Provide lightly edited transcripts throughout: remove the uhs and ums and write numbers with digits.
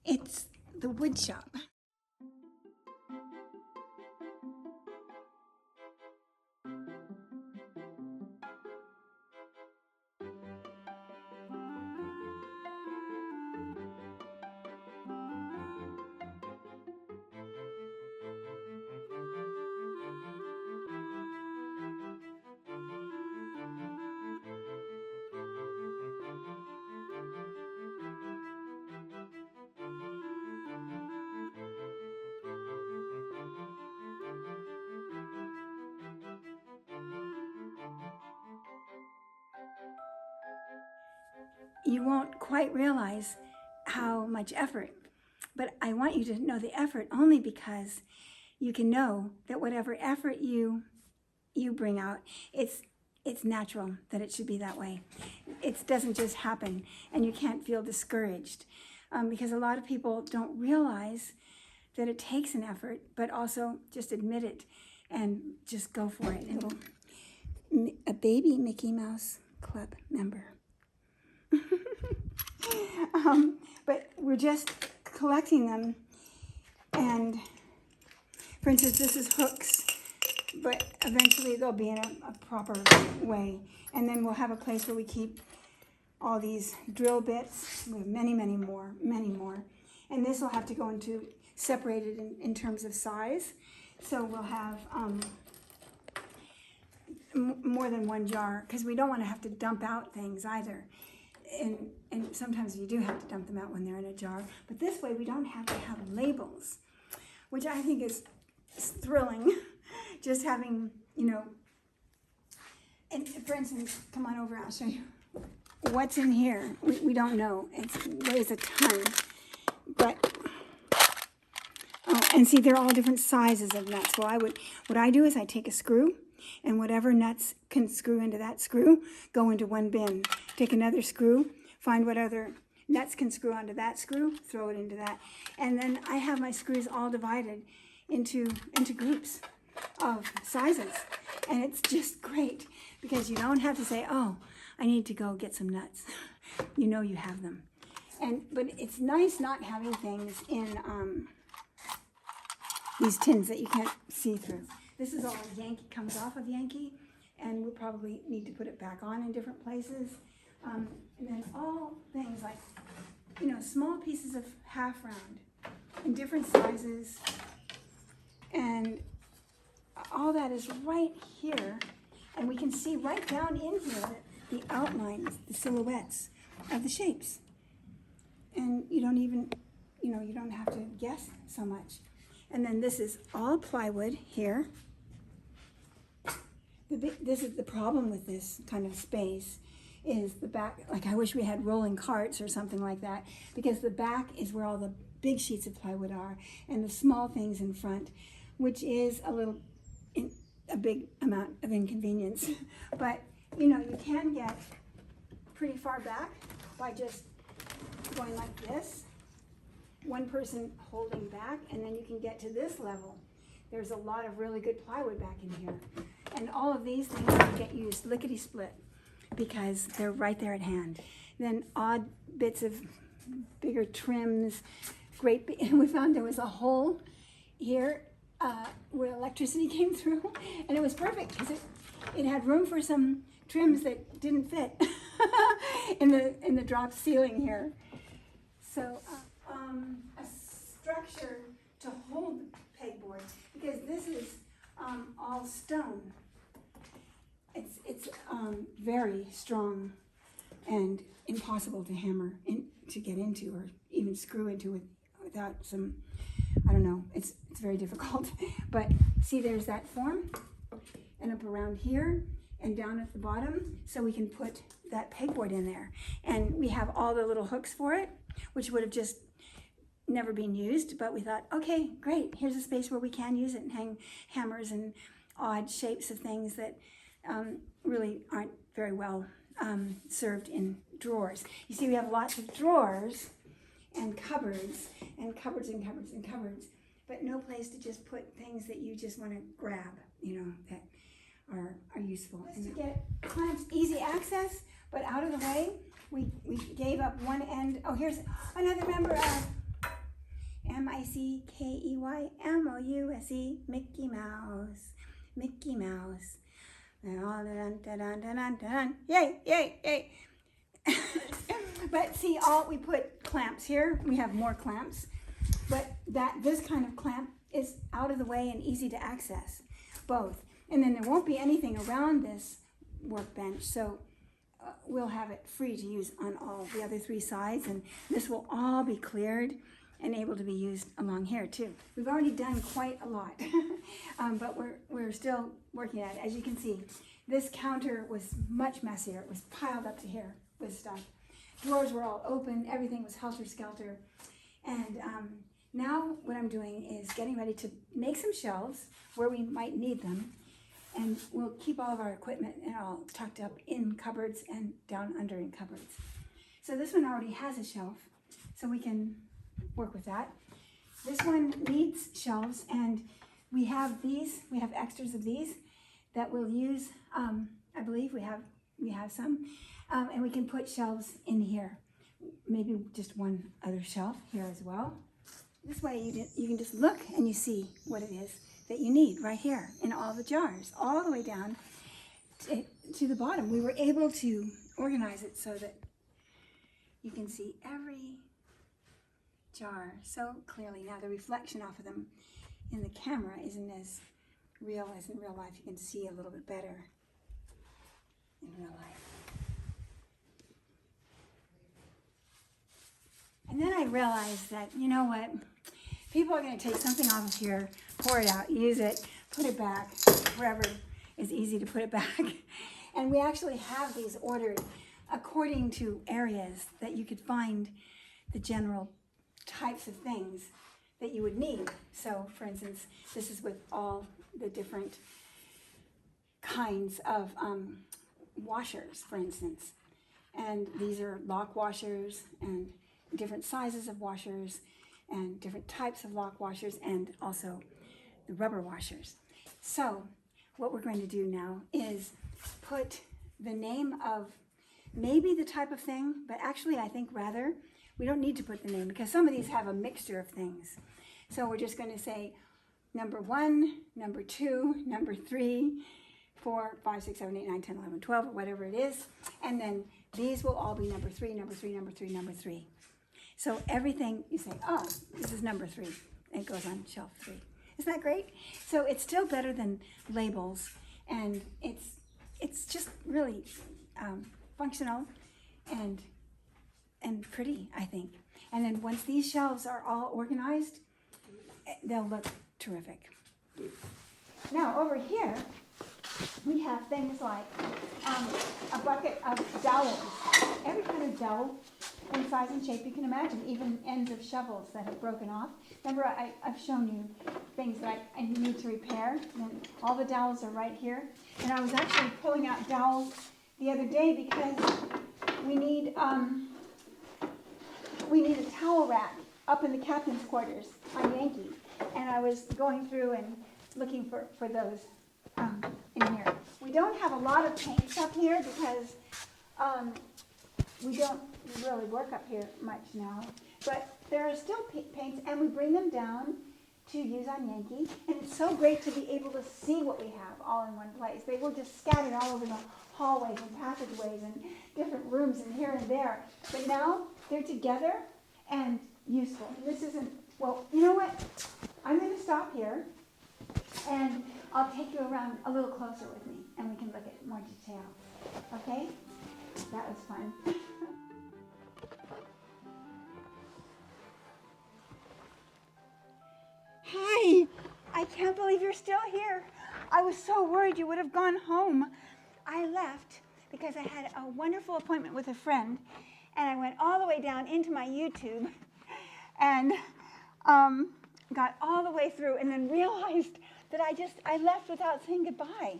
It's the wood shop. You won't quite realize how much effort, but I want you to know the effort only because you can know that whatever effort you bring out, it's natural that it should be that way. It doesn't just happen, and you can't feel discouraged because a lot of people don't realize that it takes an effort, but also just admit it and just go for it. A baby Mickey Mouse Club member. But we're just collecting them, and for instance, this is hooks, but eventually they'll be in a proper way, and then we'll have a place where we keep all these drill bits. We have many more, and this will have to go into separated in terms of size, so we'll have more than one jar, because we don't want to have to dump out things either. And sometimes you do have to dump them out when they're in a jar. But this way we don't have to have labels, which I think is thrilling. Just having, you know, and for instance, come on over, I'll show you. What's in here? We don't know. It weighs a ton. But, oh, and see, they're all different sizes of nuts. Well, what I do is I take a screw, and whatever nuts can screw into that screw, go into one bin. Take another screw, find what other nuts can screw onto that screw, throw it into that. And then I have my screws all divided into groups of sizes. And it's just great because you don't have to say, oh, I need to go get some nuts. You know you have them. But it's nice not having things in these tins that you can't see through. This is all Yankee, comes off of Yankee, and we'll probably need to put it back on in different places. And then all things like, you know, small pieces of half round in different sizes. And all that is right here. And we can see right down in here the outlines, the silhouettes of the shapes. And you don't even, you know, you don't have to guess so much. And then this is all plywood here. This is the problem with this kind of space, is the back. Like, I wish we had rolling carts or something like that, because the back is where all the big sheets of plywood are, and the small things in front, which is a big amount of inconvenience. But, you know, you can get pretty far back by just going like this, one person holding back, and then you can get to this level. There's a lot of really good plywood back in here. And all of these things get used lickety-split because they're right there at hand. Then odd bits of bigger trims, and we found there was a hole here where electricity came through, and it was perfect because it had room for some trims that didn't fit in the drop ceiling here. So a structure to hold the pegboard, because this is all stone. It's very strong and impossible to hammer to get into, or even screw into without some, I don't know, it's very difficult. But see, there's that form, and up around here and down at the bottom, so we can put that pegboard in there. And we have all the little hooks for it, which would have just never been used, but we thought, okay, great, here's a space where we can use it and hang hammers and odd shapes of things that really aren't very well served in drawers. You see, we have lots of drawers and cupboards and cupboards and cupboards and cupboards, but no place to just put things that you just want to grab, you know, that are useful. And to get kind of easy access, but out of the way, we gave up one end. Oh, here's another member of M-I-C-K-E-Y-M-O-U-S-E, Mickey Mouse, Mickey Mouse. Yay, yay, yay. But see, we put clamps here. We have more clamps. But this kind of clamp is out of the way and easy to access, both. And then there won't be anything around this workbench, so we'll have it free to use on all the other 3 sides, and this will all be cleared and able to be used along here too. We've already done quite a lot, but we're still working at it. As you can see, this counter was much messier. It was piled up to here with stuff. Drawers were all open. Everything was helter-skelter. And now what I'm doing is getting ready to make some shelves where we might need them. And we'll keep all of our equipment and all tucked up in cupboards and down under in cupboards. So this one already has a shelf, so we can work with that. This one needs shelves, and we have extras of these that we'll use. I believe we have some, and we can put shelves in here. Maybe just one other shelf here as well. This way you can just look and you see what it is that you need right here in all the jars, all the way down to the bottom. We were able to organize it so that you can see every jar so clearly. Now the reflection off of them in the camera isn't as real as in real life. You can see a little bit better in real life. And then I realized that, you know what, people are going to take something off of here, pour it out, use it, put it back, wherever is easy to put it back. And we actually have these ordered according to areas that you could find the general types of things that you would need. So, for instance, this is with all the different kinds of washers, for instance. And these are lock washers and different sizes of washers and different types of lock washers and also the rubber washers. So what we're going to do now is put the name of maybe the type of thing, but actually I think rather we don't need to put the name because some of these have a mixture of things. So we're just going to say number 1, number 2, number 3, 4, 5, 6, 7, 8, 9, 10, 11, 12, or whatever it is. And then these will all be number 3, number 3, number 3, number 3. So everything you say, oh, this is number 3, and it goes on shelf 3. Isn't that great? So it's still better than labels, and it's just really functional and pretty, I think. And then once these shelves are all organized, they'll look terrific. Now over here, we have things like a bucket of dowels. Every kind of dowel in size and shape you can imagine, even ends of shovels that have broken off. Remember, I've shown you things that I need to repair, and all the dowels are right here. And I was actually pulling out dowels the other day because we need a towel rack up in the captain's quarters on Yankee. And I was going through and looking for those in here. We don't have a lot of paints up here because we don't really work up here much now. But there are still paints, and we bring them down to use on Yankee. And it's so great to be able to see what we have all in one place. They were just scattered all over the hallways and passageways and different rooms and here and there. But now they're together and useful. This isn't, well, you know what? I'm going to stop here, and I'll take you around a little closer with me, and we can look at more detail. Okay? That was fun. Hi! I can't believe you're still here. I was so worried you would have gone home. I left because I had a wonderful appointment with a friend, and I went all the way down into my YouTube and got all the way through, and then realized that I left without saying goodbye.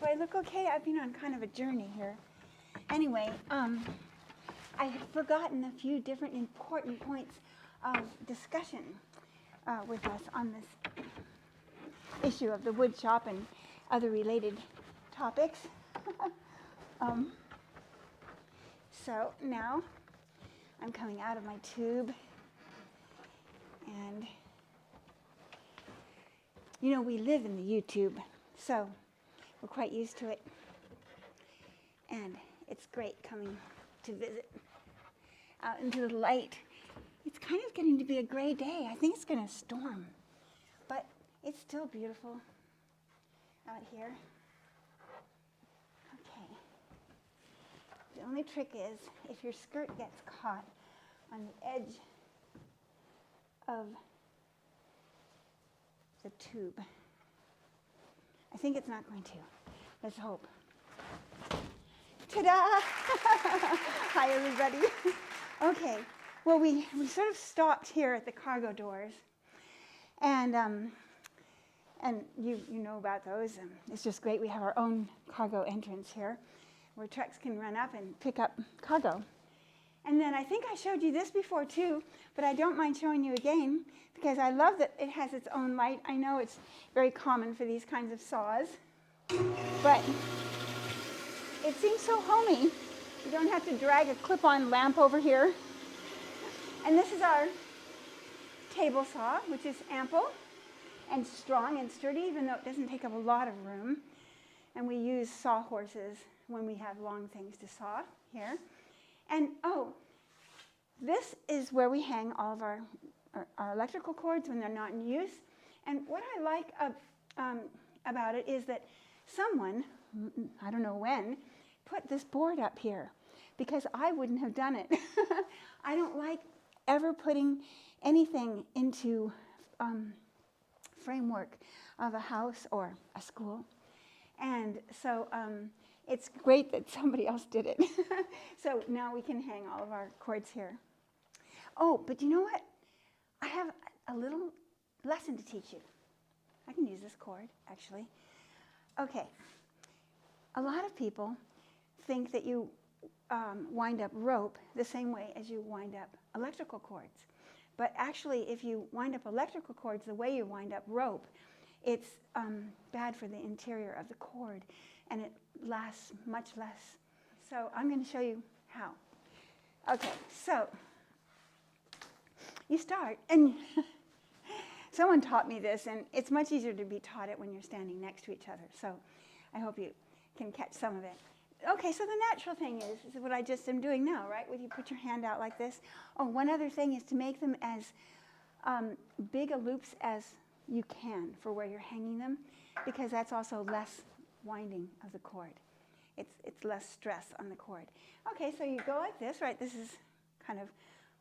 Do I look okay? I've been on kind of a journey here. Anyway, I had forgotten a few different important points of discussion with us on this issue of the wood shop and other related topics. So now I'm coming out of my tube, and You know, we live in the YouTube, so we're quite used to it. And it's great coming to visit out into the light. It's kind of getting to be a gray day. I think it's going to storm, but it's still beautiful out here. Okay. The only trick is if your skirt gets caught on the edge of the tube. I think it's not going to. Let's hope. Ta-da! Hi, everybody. Okay. Well, we sort of stopped here at the cargo doors, and you know about those. It's just great. We have our own cargo entrance here, where trucks can run up and pick up cargo. And then I think I showed you this before too, but I don't mind showing you again because I love that it has its own light. I know it's very common for these kinds of saws, but it seems so homey. You don't have to drag a clip-on lamp over here. And this is our table saw, which is ample and strong and sturdy, even though it doesn't take up a lot of room. And we use sawhorses when we have long things to saw here. And oh, this is where we hang all of our electrical cords when they're not in use. And what I like about it is that someone, I don't know when, put this board up here because I wouldn't have done it. I don't like ever putting anything into framework of a house or a school. And so it's great that somebody else did it. So now we can hang all of our cords here. Oh, but you know what? I have a little lesson to teach you. I can use this cord, actually. Okay. A lot of people think that you wind up rope the same way as you wind up electrical cords. But actually, if you wind up electrical cords the way you wind up rope, it's bad for the interior of the cord, and it lasts much less. So I'm going to show you how. Okay, so you start, and someone taught me this, and it's much easier to be taught it when you're standing next to each other. So I hope you can catch some of it. Okay, so the natural thing is what I just am doing now, right? When you put your hand out like this. Oh, one other thing is to make them as big a loops as you can for where you're hanging them, because that's also less winding of the cord. It's less stress on the cord. Okay, so you go like this, right? This is kind of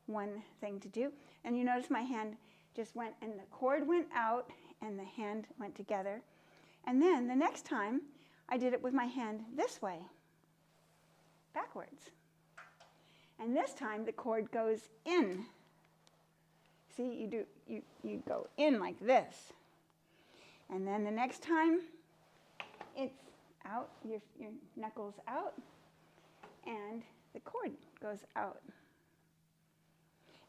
one thing to do. And you notice my hand just went, and the cord went out, and the hand went together. And then the next time, I did it with my hand this way, backwards. And this time the cord goes in. See, you go in like this. And then the next time it's out, your knuckles out, and the cord goes out.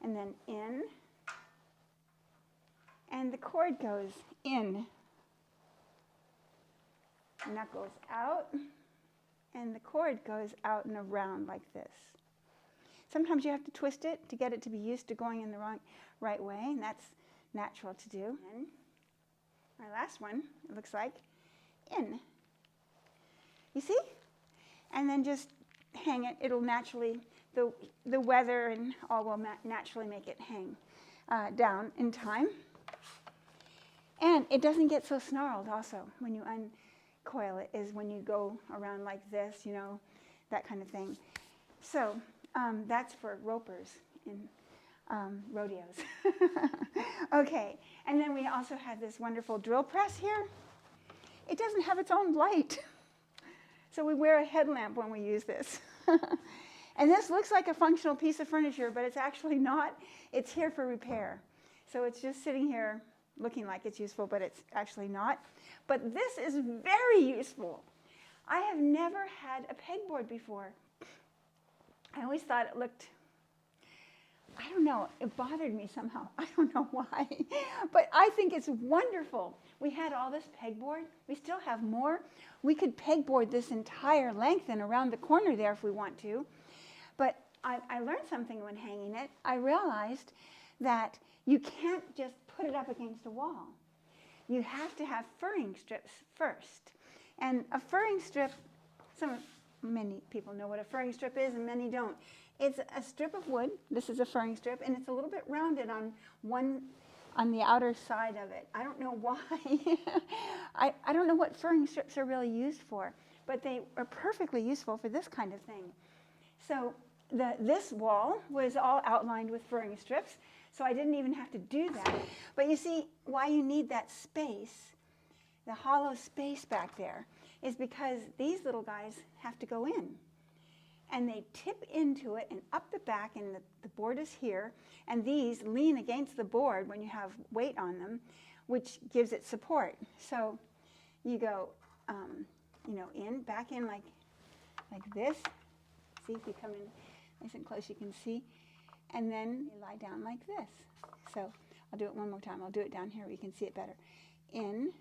And then in, and the cord goes in. Knuckles out, and the cord goes out and around like this. Sometimes you have to twist it to get it to be used to going in the right way, and that's natural to do. And my last one, it looks like, in. You see? And then just hang it. It'll naturally, the weather and all will naturally make it hang down in time. And it doesn't get so snarled also when you uncoil it, is when you go around like this, you know, that kind of thing. So that's for ropers in rodeos. Okay, and then we also have this wonderful drill press here. It doesn't have its own light. So we wear a headlamp when we use this. And this looks like a functional piece of furniture, but it's actually not. It's here for repair. So it's just sitting here looking like it's useful, but it's actually not. But this is very useful. I have never had a pegboard before. I always thought it looked, I don't know, it bothered me somehow. I don't know why. But I think it's wonderful. We had all this pegboard. We still have more. We could pegboard this entire length and around the corner there if we want to. But I learned something when hanging it. I realized that you can't just put it up against a wall. you have to have furring strips first. And a furring strip, many people know what a furring strip is and many don't. It's a strip of wood. This is a furring strip, and it's a little bit rounded on the outer side of it. I don't know why. I don't know what furring strips are really used for, but they are perfectly useful for this kind of thing. So this wall was all outlined with furring strips, so I didn't even have to do that. But you see, why you need that space, the hollow space back there, is because these little guys have to go in. And they tip into it and up the back, and the board is here, and these lean against the board when you have weight on them, which gives it support. So you go, back in like this. See, if you come in nice and close, you can see. And then you lie down like this. So I'll do it one more time. I'll do it down here where you can see it better. In,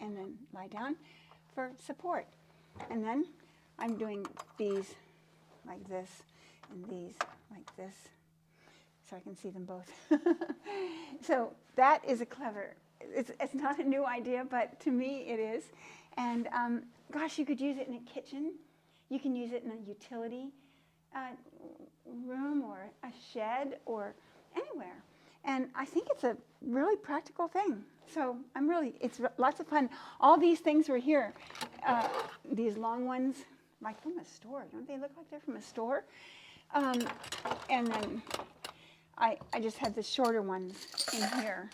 and then lie down for support. And then I'm doing these like this, and these like this, so I can see them both. So that is a clever, it's not a new idea, but to me it is. And gosh, you could use it in a kitchen. You can use it in a utility room or a shed or anywhere. And I think it's a really practical thing. So it's lots of fun. All these things were here. These long ones, like from a store. Don't they look like they're from a store? And then I just had the shorter ones in here.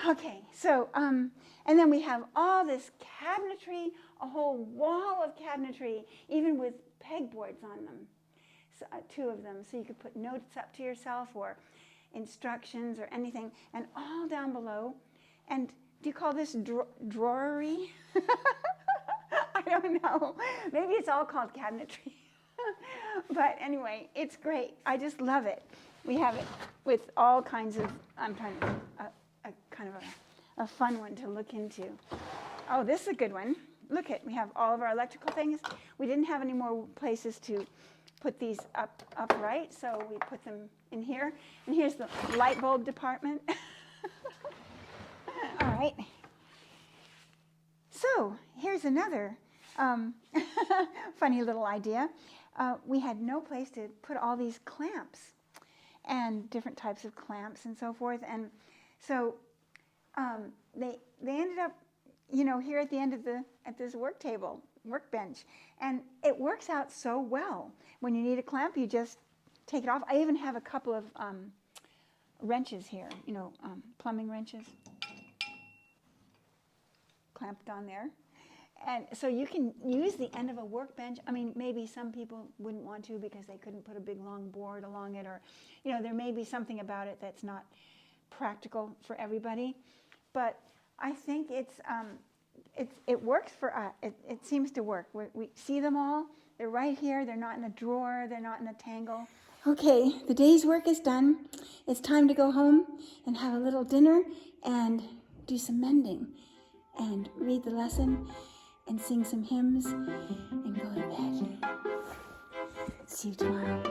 Okay, so, and then we have all this cabinetry, a whole wall of cabinetry, even with pegboards on them, so, 2 of them, so you could put notes up to yourself or instructions or anything, and all down below. And do you call this drawery? I don't know. Maybe it's all called cabinetry. But anyway, it's great. I just love it. We have it with all kinds of, I'm trying to, a kind of a fun one to look into. Oh, this is a good one. Look we have all of our electrical things. We didn't have any more places to put these upright, so we put them in here. And here's the light bulb department. All right. So here's another funny little idea. We had no place to put all these clamps and different types of clamps and so forth. And so they ended up, here at the end of at this workbench. And it works out so well. When you need a clamp, you just take it off. I even have a couple of wrenches here, plumbing wrenches clamped on there. And so you can use the end of a workbench. I mean, maybe some people wouldn't want to because they couldn't put a big long board along it, or, there may be something about it that's not practical for everybody. But I think it works for us. It seems to work. We see them all. They're right here. They're not in a drawer. They're not in a tangle. Okay, the day's work is done. It's time to go home and have a little dinner and do some mending and read the lesson and sing some hymns and go to bed. See you tomorrow.